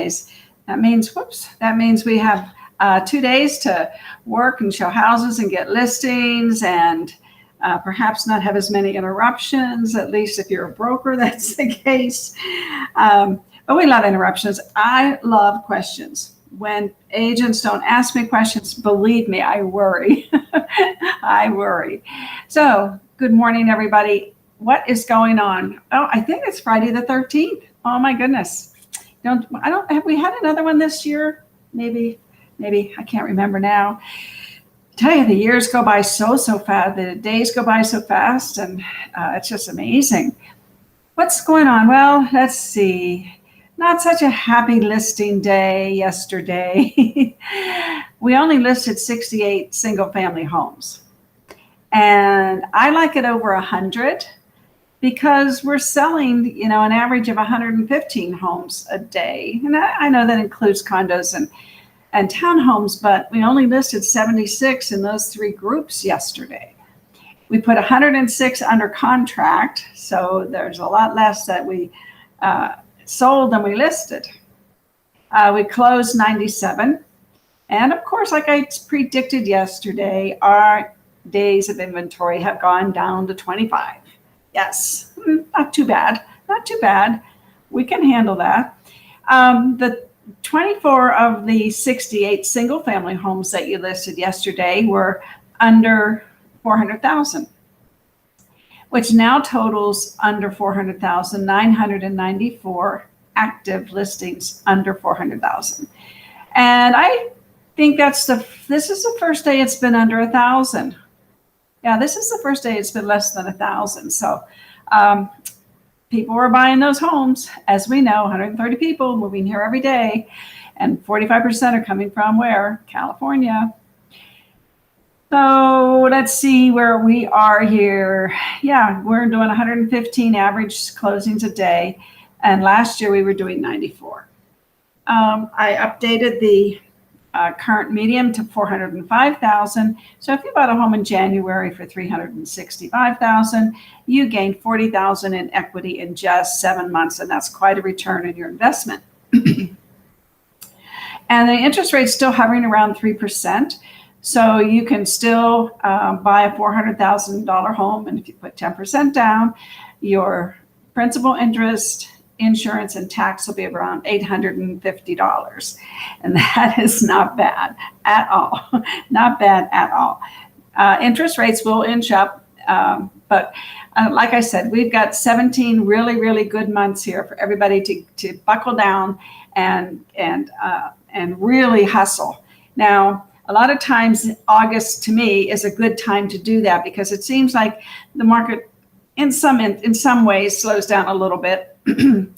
days. That means we have 2 days to work and show houses and get listings and perhaps not have as many interruptions. At least if you're a broker, that's the case. But we love interruptions. I love questions. When agents don't ask me questions, believe me, I worry. I worry. So good morning, everybody. What is going on? Oh, I think it's Friday the 13th. Oh my goodness. Have we had another one this year? Maybe, I can't remember now. I tell you, the years go by so fast, the days go by so fast, and it's just amazing. What's going on? Well, let's see. Not such a happy listing day yesterday. We only listed 68 single family homes. And I like it over 100 because we're selling, an average of 115 homes a day. And I know that includes condos and townhomes, but we only listed 76 in those three groups yesterday. We put 106 under contract, so there's a lot less that we sold than we listed. We closed 97. And of course, like I predicted yesterday, our days of inventory have gone down to 25. Yes, not too bad. We can handle that. The 24 of the 68 single family homes that you listed yesterday were under 400,000, which now totals under 400,000, 994 active listings under 400,000. And I think this is the first day it's been under 1,000. Yeah, this is the first day it's been less than 1,000. So people are buying those homes. As we know, 130 people moving here every day, and 45% are coming from where? California. So let's see where we are here. Yeah, we're doing 115 average closings a day. And last year we were doing 94. I updated the current medium to 405,000. So if you bought a home in January for 365,000, you gained 40,000 in equity in just 7 months. And that's quite a return in your investment. And the interest rate's still hovering around 3%. So you can still buy a $400,000 home, and if you put 10% down, your principal, interest, insurance, and tax will be around $850. And that is not bad at all. Not bad at all. Interest rates will inch up, but like I said, we've got 17 really, really good months here for everybody to buckle down and really hustle. Now, a lot of times August to me is a good time to do that because it seems like the market in some ways slows down a little bit.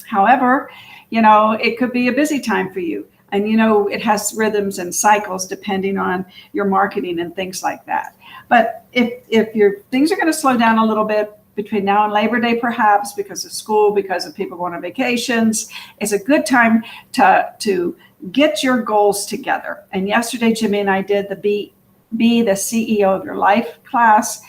However, it could be a busy time for you. And, it has rhythms and cycles depending on your marketing and things like that. But if your things are going to slow down a little bit between now and Labor Day, perhaps because of school, because of people going on vacations, it's a good time to get your goals together. And yesterday, Jimmy and I did the Be the CEO of Your Life class.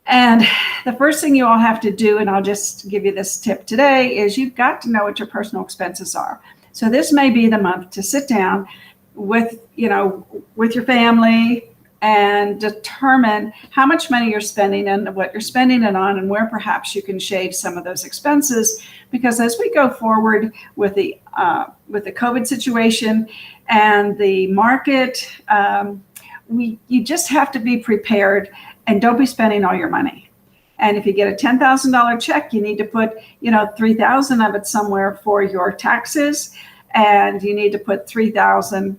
And the first thing you all have to do, and I'll just give you this tip today, is you've got to know what your personal expenses are. So this may be the month to sit down with your family and determine how much money you're spending and what you're spending it on, and where perhaps you can shave some of those expenses. Because as we go forward with the COVID situation and the market, you just have to be prepared and don't be spending all your money. And if you get a $10,000 check, you need to put, $3,000 of it somewhere for your taxes, and you need to put $3,000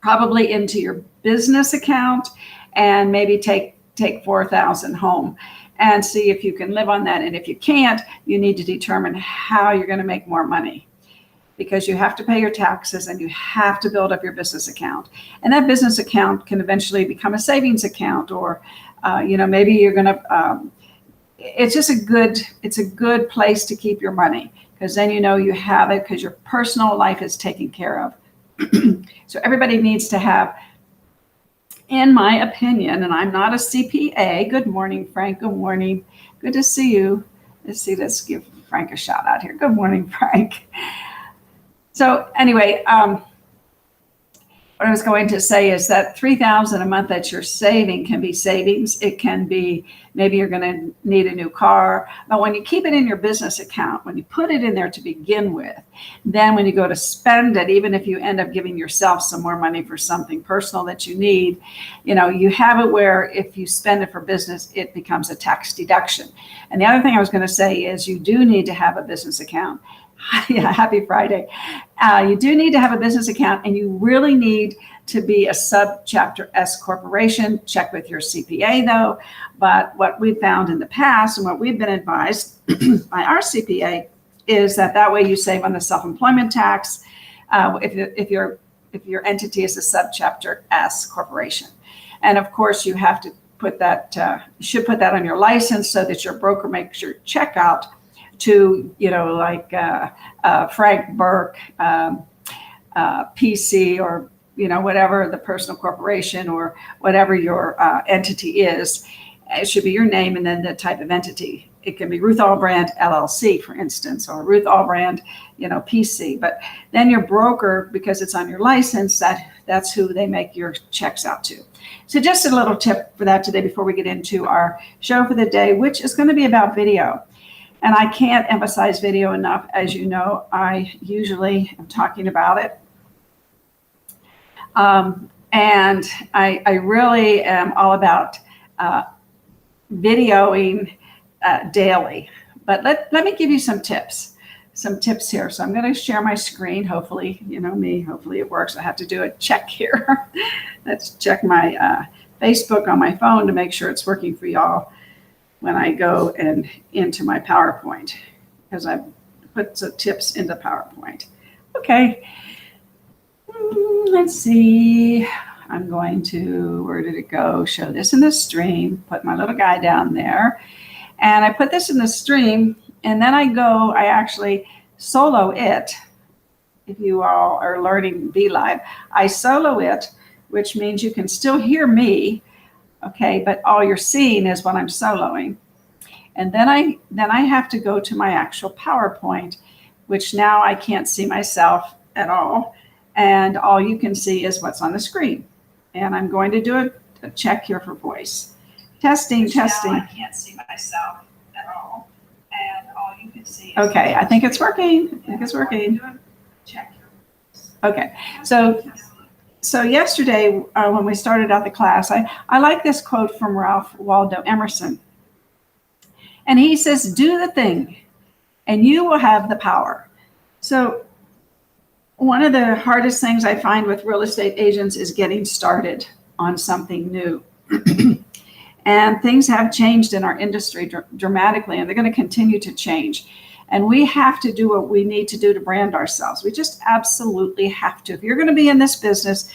probably into your business account, and maybe take $4,000 home and see if you can live on that. And if you can't, you need to determine how you're going to make more money, because you have to pay your taxes and you have to build up your business account. And that business account can eventually become a savings account, or maybe you're going to. It's a good place to keep your money, because then you have it, because your personal life is taken care of. So everybody needs to have, in my opinion, and I'm not a CPA. Good morning, Frank. Good morning. Good to see you. Let's give Frank a shout out here. Good morning, Frank. So anyway, what I was going to say is that $3,000 a month that you're saving can be savings. It can be maybe you're going to need a new car. But when you keep it in your business account, when you put it in there to begin with, then when you go to spend it, even if you end up giving yourself some more money for something personal that you need, you have it where if you spend it for business, it becomes a tax deduction. And the other thing I was going to say is you do need to have a business account. Yeah, happy Friday. You do need to have a business account, and you really need to be a subchapter S corporation. Check with your CPA though. But what we found in the past and what we've been advised by our CPA is that way you save on the self-employment tax if your entity is a subchapter S corporation. And of course, you have to put that, you should put that on your license so that your broker makes your check out to, like Frank Burke, PC, or, whatever the personal corporation or whatever your entity is. It should be your name and then the type of entity. It can be Ruth Allbrand LLC, for instance, or Ruth Allbrand, PC. But then your broker, because it's on your license, that's who they make your checks out to. So just a little tip for that today before we get into our show for the day, which is going to be about video. And I can't emphasize video enough. As you know, I usually am talking about it. And I really am all about videoing daily. But let me give you some tips here. So I'm going to share my screen. Hopefully, hopefully it works. I have to do a check here. Let's check my Facebook on my phone to make sure it's working for y'all when I go into my PowerPoint, because I've put some tips into PowerPoint. Okay, let's see. I'm going to, where did it go? Show this in the stream, put my little guy down there. And I put this in the stream, and then I actually solo it. If you all are learning BeLive, I solo it, which means you can still hear me. Okay, but all you're seeing is what I'm soloing. And then I have to go to my actual PowerPoint, which now I can't see myself at all. And all you can see is what's on the screen. And I'm going to do a check here for voice. Testing. Now I can't see myself at all. And all you can see is okay, I think it's working. Check. Okay, so yesterday, when we started out the class, I like this quote from Waldo Emerson. And he says, do the thing, and you will have the power. So one of the hardest things I find with real estate agents is getting started on something new. And things have changed in our industry dramatically, and they're going to continue to change. And we have to do what we need to do to brand ourselves. We just absolutely have to. If you're going to be in this business,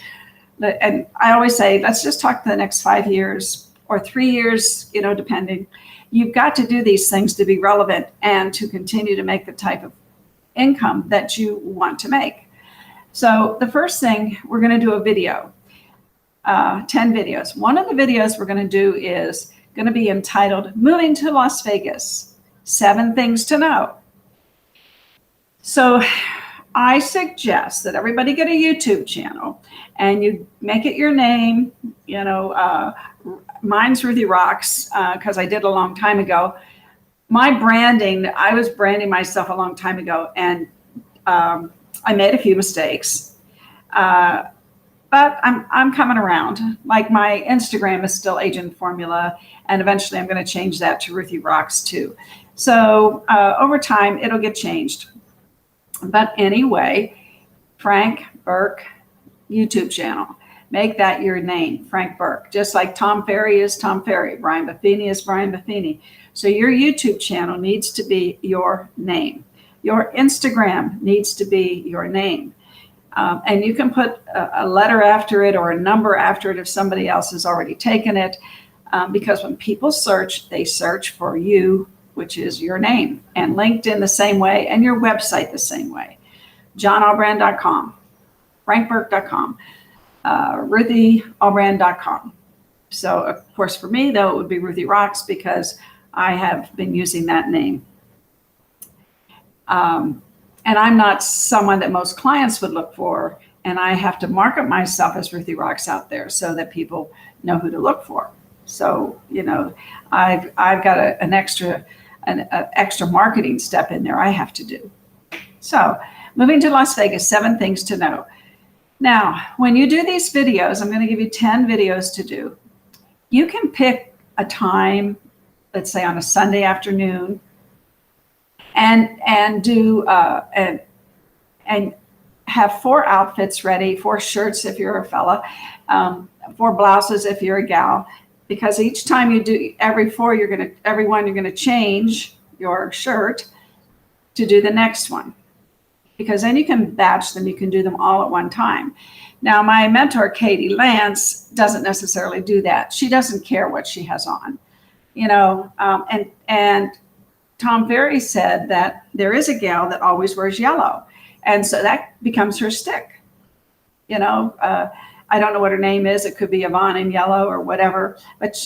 and I always say, let's just talk the next 5 years or 3 years, depending. You've got to do these things to be relevant and to continue to make the type of income that you want to make. So the first thing, we're going to do a video, 10 videos. One of the videos we're going to do is going to be entitled Moving to Las Vegas, 7 Things to Know. So I suggest that everybody get a YouTube channel and you make it your name. Mine's Ruthie Rocks, because I did a long time ago. My branding, I was branding myself a long time ago, and I made a few mistakes. But I'm coming around. Like my Instagram is still Agent Formula, and eventually I'm going to change that to Ruthie Rocks too. So over time, it'll get changed. But anyway, Frank Burke YouTube channel. Make that your name, Frank Burke. Just like Tom Ferry is Tom Ferry, Brian Buffini is Brian Buffini. So your YouTube channel needs to be your name. Your Instagram needs to be your name. And you can put a letter after it or a number after it if somebody else has already taken it. Because when people search, they search for you, which is your name. And LinkedIn the same way, and your website the same way. johnallbrand.com, frankburke.com, ruthieallbrand.com. So, of course, for me, though, it would be Ruthie Rocks because I have been using that name. and I'm not someone that most clients would look for. And I have to market myself as Ruthie Rocks out there so that people know who to look for. So, I've got an extra marketing step in there I have to do. So, moving to Las Vegas, 7 things to know. Now, when you do these videos, I'm going to give you 10 videos to do. You can pick a time, let's say on a Sunday afternoon, and do and have 4 outfits ready, 4 shirts if you're a fella, 4 blouses if you're a gal, because each time you do every one you're gonna change your shirt to do the next one, because then you can batch them, you can do them all at one time. Now, my mentor Katie Lance doesn't necessarily do that. She doesn't care what she has on, and Tom Ferry said that there is a gal that always wears yellow. And so that becomes her stick. I don't know what her name is. It could be Yvonne in yellow or whatever, but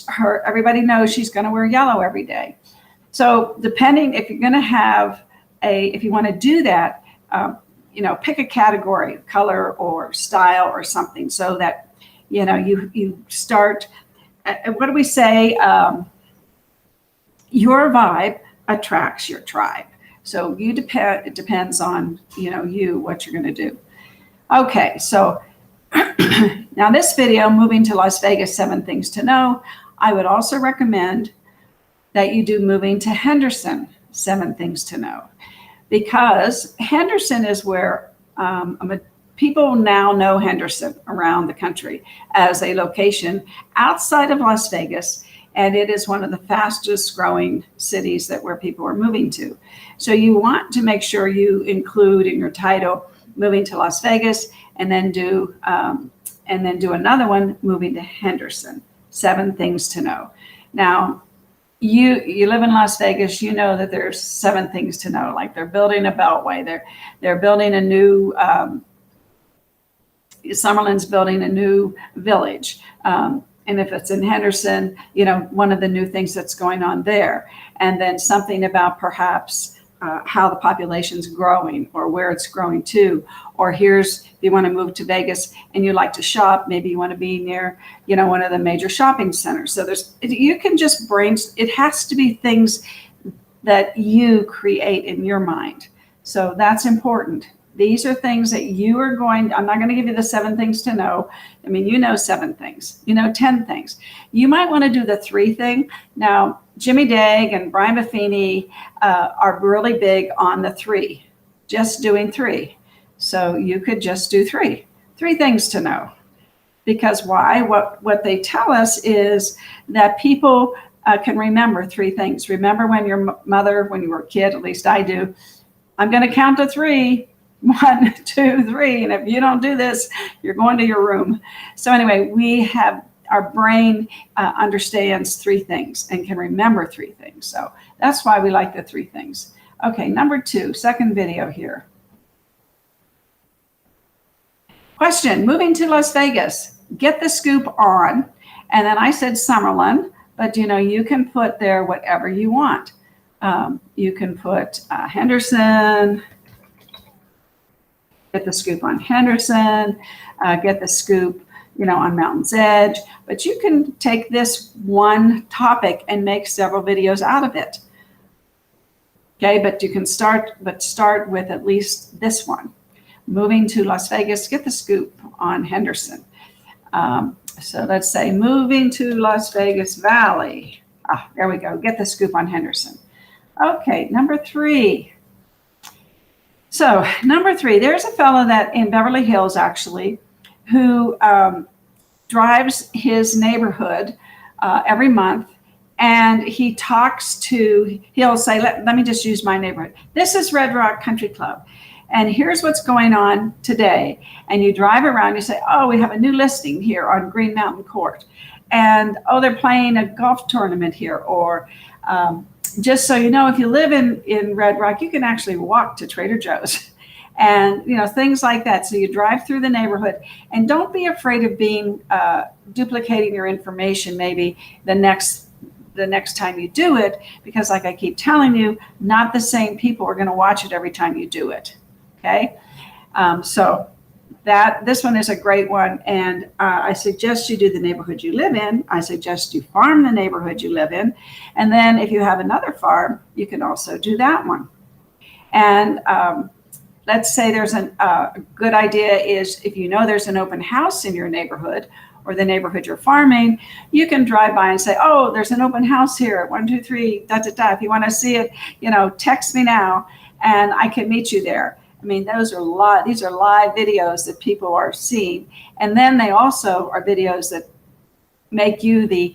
everybody knows she's going to wear yellow every day. So depending, if you're going to have if you want to do that, pick a category, color or style or something, so that, you start, what do we say? Your vibe attracts your tribe. So it depends on, what you're going to do. Okay, so now this video, moving to Las Vegas, 7 things to know. I would also recommend that you do moving to Henderson, 7 things to know, because Henderson is where people now know Henderson around the country as a location outside of Las Vegas. And it is one of the fastest growing cities where people are moving to. So you want to make sure you include in your title, moving to Las Vegas, and then do another one, moving to Henderson, 7 things to know. Now, you live in Las Vegas, you know that there's 7 things to know. Like they're building a beltway, they're building a new, Summerlin's building a new village. And if it's in Henderson, one of the new things that's going on there. And then something about perhaps how the population's growing or where it's growing to. Or if you want to move to Vegas and you like to shop, maybe you want to be near, one of the major shopping centers. So you can just it has to be things that you create in your mind. So that's important. These are things that I'm not going to give you the 7 things to know. I mean, 7 things, 10 things. You might want to do the 3 thing. Now, Jimmy Dague and Brian Buffini are really big on the 3, just doing 3. So you could just do 3 things to know. Because why? What they tell us is that people can remember 3 things. Remember when your mother, when you were a kid, at least I do, I'm going to count to 3. 1, 2, 3. And if you don't do this, you're going to your room. So anyway, our brain understands 3 things and can remember 3 things. So that's why we like the 3 things. Okay, number 2, second video here. Question, moving to Las Vegas, get the scoop on. And then I said Summerlin, but you can put there whatever you want. You can put Henderson, get the scoop on Henderson, get the scoop, on Mountain's Edge. But you can take this one topic and make several videos out of it. Okay, but you can start with at least this one. Moving to Las Vegas, get the scoop on Henderson. So let's say moving to Las Vegas Valley. There we go. Get the scoop on Henderson. Okay, number 3. So number 3, there's a fellow that in Beverly Hills actually who drives his neighborhood every month, and he'll say, let me just use my neighborhood. This is Red Rock Country Club, and here's what's going on today. And you drive around, you say, oh, we have a new listing here on Green Mountain Court, and oh, they're playing a golf tournament here, or just so you know, if you live in Red Rock, you can actually walk to Trader Joe's and, things like that. So you drive through the neighborhood, and don't be afraid of duplicating your information maybe the next time you do it, because like I keep telling you, not the same people are going to watch it every time you do it. Okay. So this one is a great one. And I suggest you do the neighborhood you live in. I suggest you farm the neighborhood you live in. And then if you have another farm, you can also do that one. And let's say there's a good idea is if you know there's an open house in your neighborhood or the neighborhood you're farming, you can drive by and say, oh, there's an open house here at 123, da, da, da. If you want to see it, text me now and I can meet you there. I mean, these are live videos that people are seeing. And then they also are videos that make you the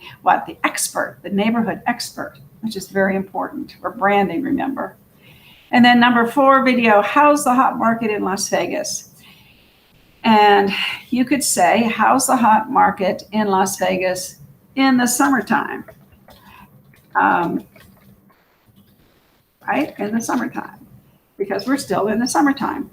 expert, the neighborhood expert, which is very important, or branding, remember. And then number 4 video, how's the hot market in Las Vegas? And you could say, how's the hot market in Las Vegas in the summertime? Right, in the summertime. Because we're still in the summertime.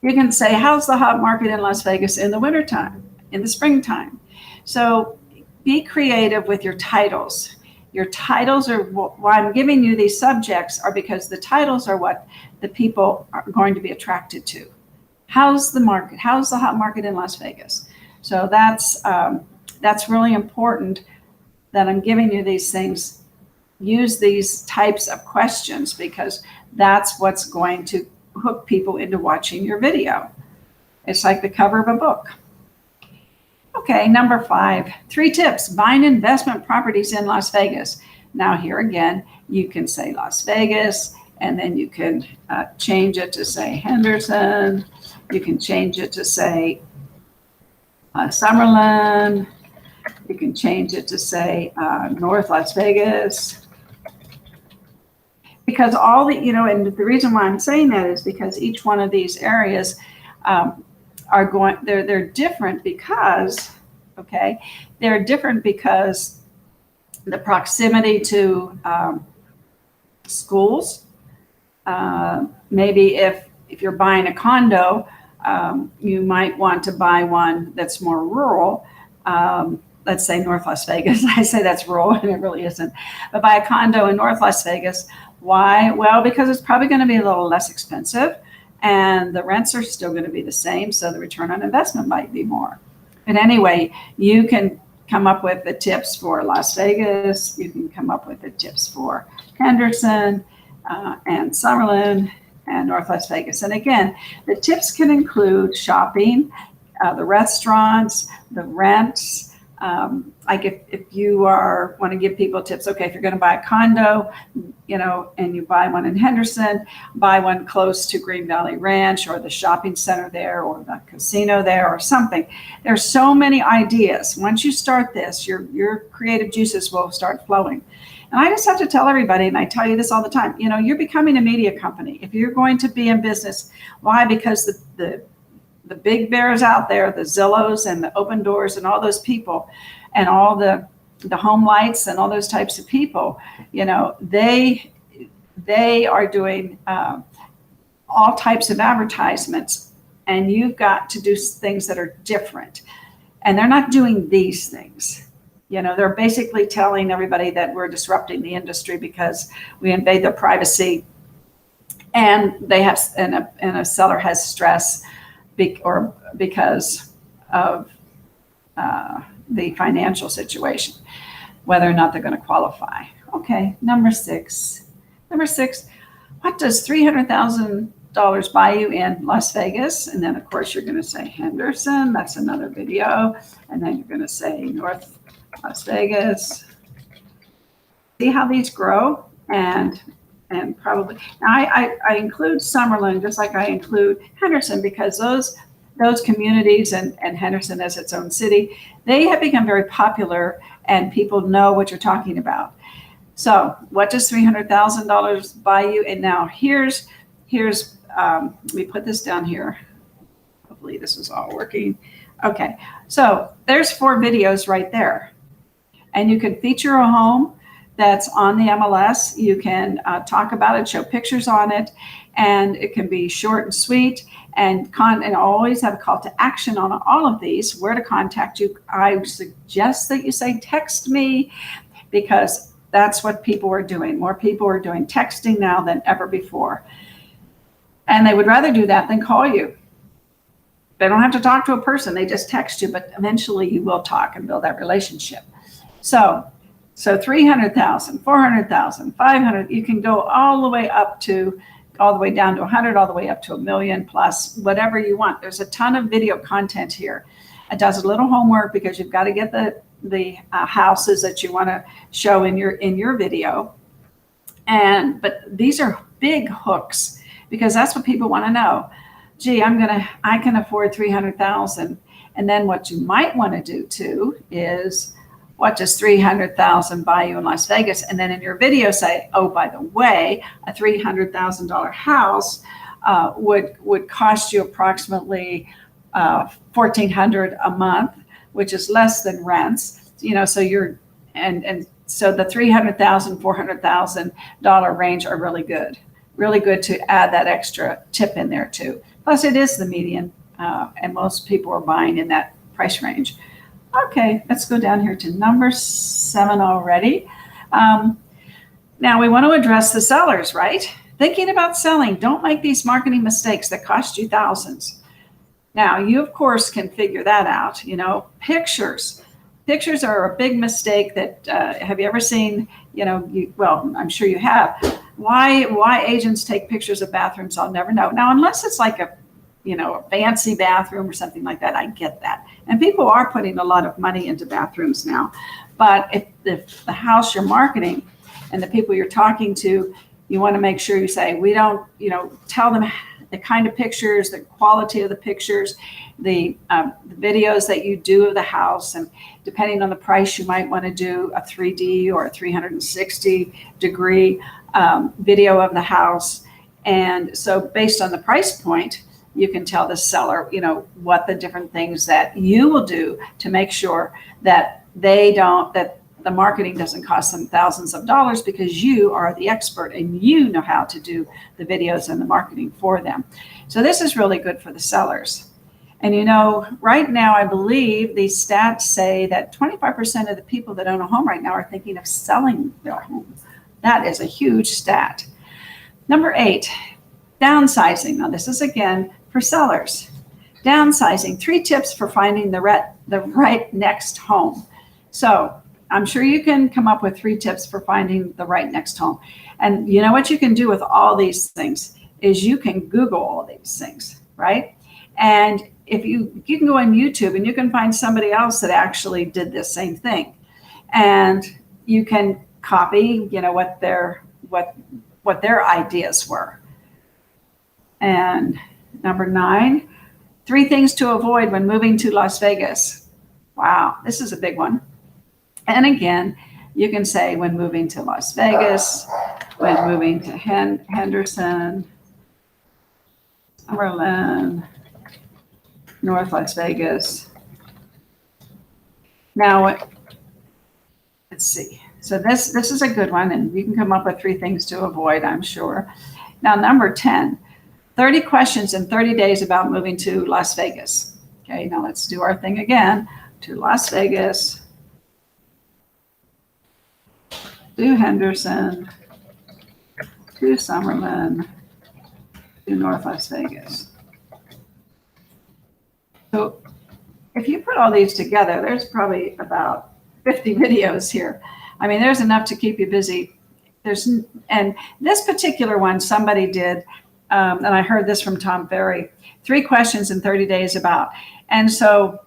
You can say, how's the hot market in Las Vegas in the wintertime, in the springtime? So be creative with your titles. Your titles are why I'm giving you these subjects are because the titles are what the people are going to be attracted to. How's the market? How's the hot market in Las Vegas? So that's really important that I'm giving you these things. Use these types of questions because that's what's going to hook people into watching your video. It's like the cover of a book. Okay, number 5, 3 tips, buying investment properties in Las Vegas. Now here again, you can say Las Vegas, and then you can change it to say Henderson. You can change it to say Summerlin. You can change it to say North Las Vegas. Because all the, and the reason why I'm saying that is because each one of these areas they're different because, they're different because the proximity to schools. Maybe if you're buying a condo, you might want to buy one that's more rural. Let's say North Las Vegas. I say that's rural and it really isn't. But buy a condo in North Las Vegas. Why? Well, because it's probably going to be a little less expensive and the rents are still going to be the same. So the return on investment might be more. But anyway, you can come up with the tips for Las Vegas. You can come up with the tips for Henderson and Summerlin and North Las Vegas. And again, the tips can include shopping, the restaurants, the rents. Like if you want to give people tips, if you're going to buy a condo, and you buy one in Henderson, buy one close to Green Valley Ranch or the shopping center there or the casino there or something. There's so many ideas. Once you start this, your creative juices will start flowing. And I just have to tell everybody, and I tell you this all the time, you're becoming a media company. If you're going to be in business, why? Because the big bears out there, the Zillows and the Open Doors and all those people and all the Home Lights and all those types of people, they are doing all types of advertisements, and you've got to do things that are different. And they're not doing these things. They're basically telling everybody that we're disrupting the industry because we invade their privacy, and they have and a seller has stress because of the financial situation, whether or not they're going to qualify. Okay, number 6. What does $300,000 buy you in Las Vegas? And then, of course, you're going to say Henderson. That's another video. And then you're going to say North Las Vegas. See how these grow? And probably now I include Summerlin just like I include Henderson because those communities and Henderson as its own city, they have become very popular and people know what you're talking about. So what does $300,000 buy you? And now here's let me put this down here. Hopefully this is all working. Okay, so there's 4 videos right there. And you can feature a home that's on the MLS. You can talk about it, show pictures on it, and it can be short and sweet and always have a call to action on all of these, where to contact you. I suggest that you say text me because that's what people are doing. More people are doing texting now than ever before. And they would rather do that than call you. They don't have to talk to a person. They just text you, but eventually you will talk and build that relationship. So 300,000, 400,000, 500, you can go all the way down to 100, all the way up to $1 million plus, whatever you want. There's a ton of video content here. It does a little homework because you've got to get the houses that you want to show in your video. But these are big hooks because that's what people want to know. Gee, I can afford 300,000. And then what you might want to do too is, what does 300,000 buy you in Las Vegas? And then in your video say, oh, by the way, a $300,000 house would cost you approximately $1,400 a month, which is less than rents. So so the $300,000, $400,000 range are really good to add that extra tip in there too. Plus, it is the median, and most people are buying in that price range. Okay, let's go down here to number 7 already. Now we want to address the sellers, right? Thinking about selling, don't make these marketing mistakes that cost you thousands. Now, you of course can figure that out. Pictures are a big mistake that, have you ever seen, well, I'm sure you have. Why agents take pictures of bathrooms, I'll never know. Now, unless it's like a fancy bathroom or something like that, I get that. And people are putting a lot of money into bathrooms now. But if the house you're marketing and the people you're talking to, you want to make sure you say, we don't, tell them the kind of pictures, the quality of the pictures, the videos that you do of the house. And depending on the price, you might want to do a 3D or a 360 degree video of the house. And so based on the price point, you can tell the seller, what the different things that you will do to make sure that that the marketing doesn't cost them thousands of dollars, because you are the expert and you know how to do the videos and the marketing for them. So this is really good for the sellers. And right now, I believe these stats say that 25% of the people that own a home right now are thinking of selling their home. That is a huge stat. Number 8, downsizing. Now this is again for sellers. Downsizing, 3 tips for finding the right next home. So I'm sure you can come up with 3 tips for finding the right next home. And you know what you can do with all these things is you can Google all these things, right? And if you can go on YouTube and you can find somebody else that actually did this same thing. And you can copy, what their ideas were. And number 9, 3 things to avoid when moving to Las Vegas. Wow, this is a big one. And again, you can say when moving to Las Vegas, when moving to Henderson, Summerlin, North Las Vegas. Now, let's see. So this is a good one, and you can come up with 3 things to avoid, I'm sure. Now, number 10, 30 questions in 30 days about moving to Las Vegas. Okay, now let's do our thing again. To Las Vegas, to Henderson, to Summerlin, to North Las Vegas. So if you put all these together, there's probably about 50 videos here. I mean, there's enough to keep you busy. And this particular one somebody did, and I heard this from Tom Ferry, 3 questions in 30 days about. And so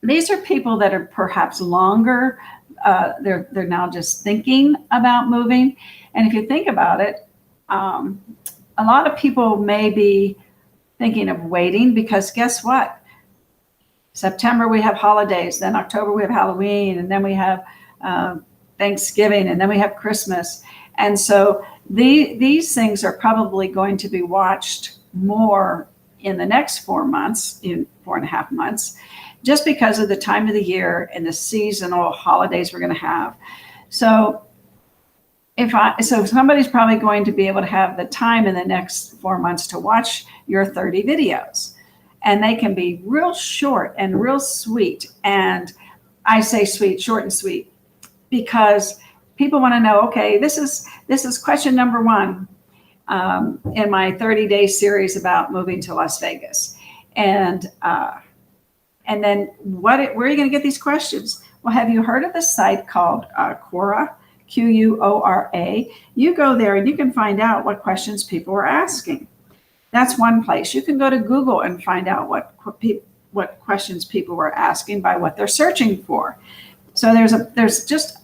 these are people that are perhaps longer. They're now just thinking about moving. And if you think about it, a lot of people may be thinking of waiting, because guess what? September we have holidays, then October we have Halloween, and then we have Thanksgiving, and then we have Christmas. And so these things are probably going to be watched more in the next 4 months, in 4.5 months, just because of the time of the year and the seasonal holidays we're going to have. So somebody's probably going to be able to have the time in the next 4 months to watch your 30 videos. And they can be real short and real sweet. And I say sweet, short and sweet, because people want to know, okay, this is question number 1. in my 30-day series about moving to Las Vegas. And then where are you going to get these questions? Well, have you heard of this site called Quora, Quora? You go there and you can find out what questions people are asking. That's one place. You can go to Google and find out what questions people were asking by what they're searching for. So there's just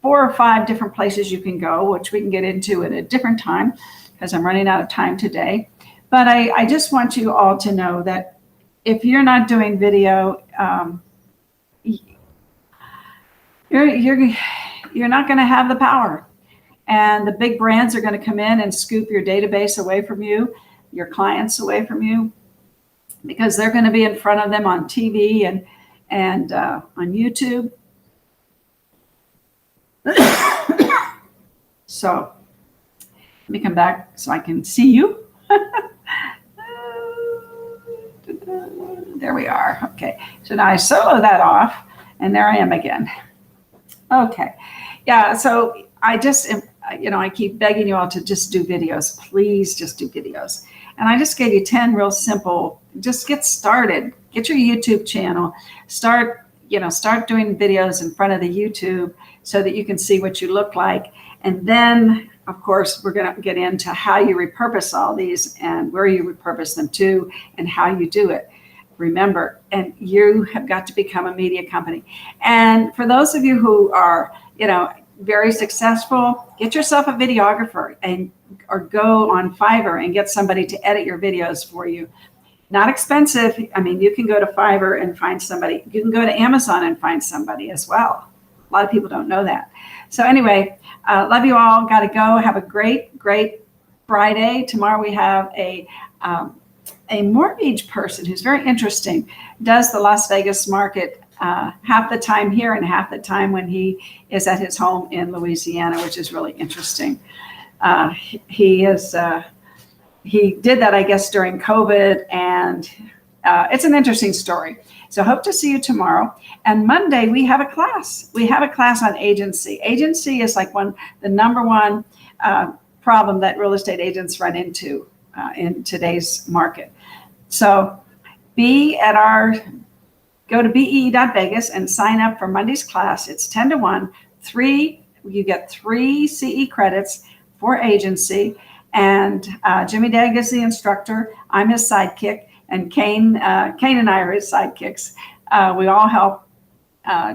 4 or 5 different places you can go, which we can get into at a different time because I'm running out of time today. But I just want you all to know that if you're not doing video, you're not going to have the power. And the big brands are going to come in and scoop your database away from you, your clients away from you, because they're going to be in front of them on TV and on YouTube. So let me come back so I can see you. There we are. Okay. So now I solo that off and there I am again. Okay. Yeah. So I just, I keep begging you all to just do videos. Please just do videos. And I just gave you 10 real simple, just get started, get your YouTube channel, start doing videos in front of the YouTube so that you can see what you look like. And then, of course, we're going to get into how you repurpose all these and where you repurpose them to and how you do it. Remember, and you have got to become a media company. And for those of you who are, very successful, get yourself a videographer or go on Fiverr and get somebody to edit your videos for you. Not expensive. I mean, you can go to Fiverr and find somebody. You can go to Amazon and find somebody as well. A lot of people don't know that. So anyway, love you all. Got to go. Have a great, great Friday. Tomorrow we have a mortgage person who's very interesting, does the Las Vegas market half the time here and half the time when he is at his home in Louisiana, which is really interesting. He did that, I guess, during COVID, and it's an interesting story. So hope to see you tomorrow. And Monday, we have a class. We have a class on agency. Agency is like the number one problem that real estate agents run into in today's market. So go to be.vegas and sign up for Monday's class. It's 10 to 1. You get 3 CE credits for agency. And Jimmy Dagg is the instructor. I'm his sidekick. And Kane and I are his sidekicks. We all help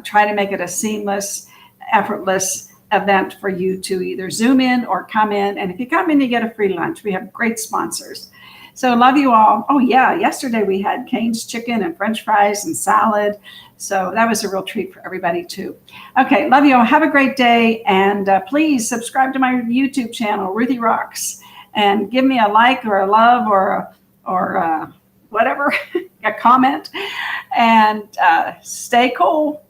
try to make it a seamless, effortless event for you to either Zoom in or come in. And if you come in, you get a free lunch. We have great sponsors. So love you all. Oh yeah, yesterday we had Kane's chicken and French fries and salad. So that was a real treat for everybody too. Okay, love you all. Have a great day. And please subscribe to my YouTube channel, Ruthie Rocks, and give me a like or a love or whatever, a comment, and stay cool.